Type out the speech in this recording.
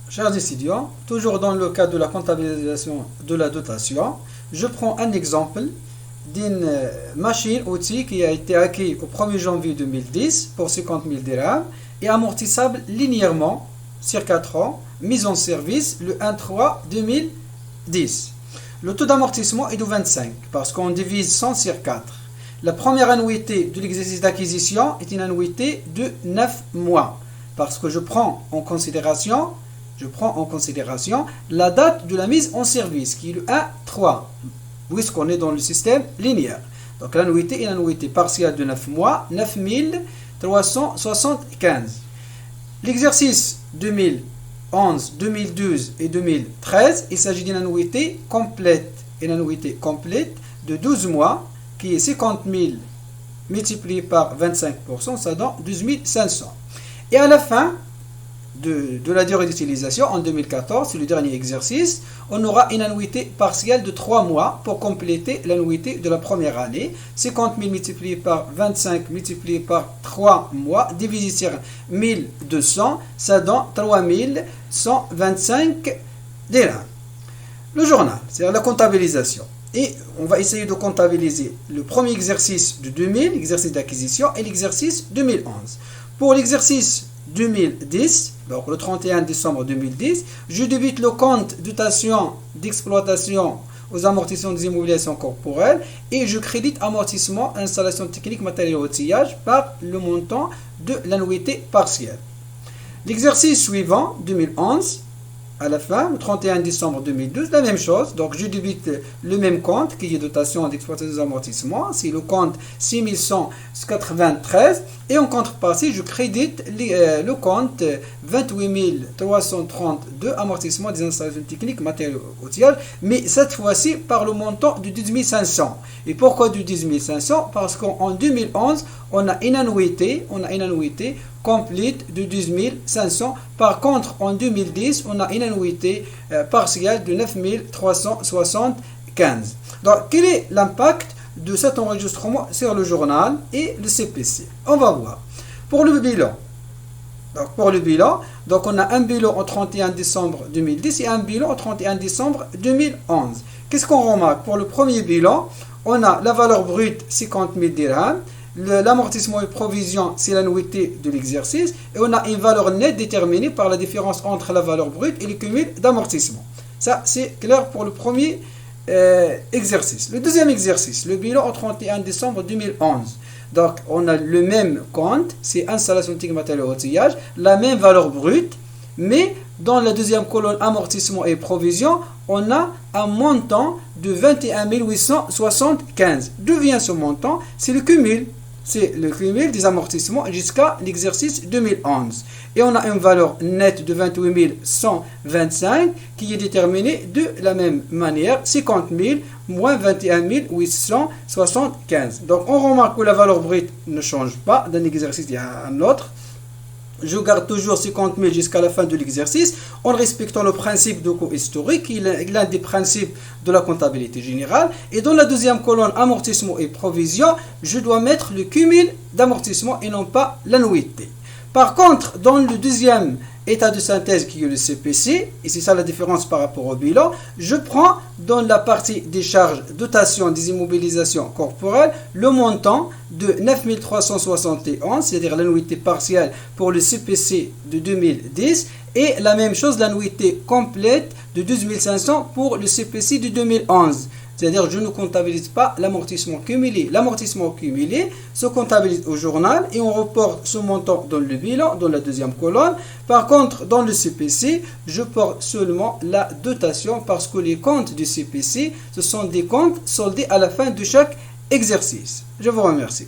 Chers étudiants, toujours dans le cadre de la comptabilisation de la dotation, je prends un exemple d'une machine-outil qui a été acquise au 1er janvier 2010 pour 50 000 dirhams et amortissable linéairement sur 4 ans, mise en service le 1-3-2010. Le taux d'amortissement est de 25 parce qu'on divise 100 sur 4. La première annuité de l'exercice d'acquisition est une annuité de 9 mois parce que je prends en considération la date de la mise en service qui est le 1-3 puisqu'on est dans le système linéaire. Donc l'annuité est une annuité partielle de 9 mois, 9375. L'exercice 2011, 2012 et 2013, il s'agit d'une annuité complète. Une annuité complète de 12 mois qui est 50 000 multiplié par 25%, ça donne 12 500. Et à la fin de la durée d'utilisation, en 2014, c'est le dernier exercice, on aura une annuité partielle de 3 mois pour compléter l'annuité de la première année. 50 000 multiplié par 25 multiplié par 3 mois divisé sur 1200, ça donne 3125 dirhams. Le journal, c'est-à-dire la comptabilisation. Et on va essayer de comptabiliser le premier exercice de 2000, l'exercice d'acquisition, et l'exercice 2011. Pour l'exercice 2010, donc le 31 décembre 2010, je débite le compte dotation d'exploitation aux amortissements des immobilisations corporelles et je crédite amortissement, installation technique, matériel outillage par le montant de l'annuité partielle. L'exercice suivant, 2011, à la fin, le 31 décembre 2012, la même chose. Donc, je débite le même compte qui est dotation d'exploitation des amortissements. C'est le compte 6193. Et en contrepartie, je crédite le compte 28 332 amortissement des installations techniques, matériaux outillage. Mais cette fois-ci, par le montant de 12 500. Et pourquoi de 12 500? Parce qu'en 2011, on a une annuité complète de 12 500. Par contre, en 2010, on a une annuité partielle de 9 375. Donc, quel est l'impact de cet enregistrement sur le journal et le CPC? On va voir. Pour le bilan, on a un bilan au 31 décembre 2010 et un bilan au 31 décembre 2011. Qu'est-ce qu'on remarque? Pour le premier bilan, on a la valeur brute 50 000 dirhams. L'amortissement et provision, c'est l'annuité de l'exercice. Et on a une valeur nette déterminée par la différence entre la valeur brute et le cumul d'amortissement. Ça, c'est clair pour le premier exercice. Le deuxième exercice, le bilan au 31 décembre 2011. Donc, on a le même compte, c'est installation technique, matériel outillage, la même valeur brute, mais dans la deuxième colonne amortissement et provision, on a un montant de 21 875. D'où vient ce montant? C'est le cumul. C'est le cumul des amortissements jusqu'à l'exercice 2011. Et on a une valeur nette de 28 125 qui est déterminée de la même manière, 50 000 moins 21 875. Donc on remarque que la valeur brute ne change pas d'un exercice à un autre. Je garde toujours 50 000 jusqu'à la fin de l'exercice en respectant le principe de coût historique, qui est l'un des principes de la comptabilité générale. Et dans la deuxième colonne, amortissement et provision, je dois mettre le cumul d'amortissement et non pas l'annuité. Par contre, dans le deuxième état de synthèse qui est le CPC, et c'est ça la différence par rapport au bilan, je prends dans la partie des charges dotation des immobilisations corporelles le montant de 9 371, c'est-à-dire l'annuité partielle pour le CPC de 2010, et la même chose l'annuité complète de 12 500 pour le CPC de 2011. C'est-à-dire je ne comptabilise pas l'amortissement cumulé. L'amortissement cumulé se comptabilise au journal et on reporte ce montant dans le bilan, dans la deuxième colonne. Par contre, dans le CPC, je porte seulement la dotation parce que les comptes du CPC, ce sont des comptes soldés à la fin de chaque exercice. Je vous remercie.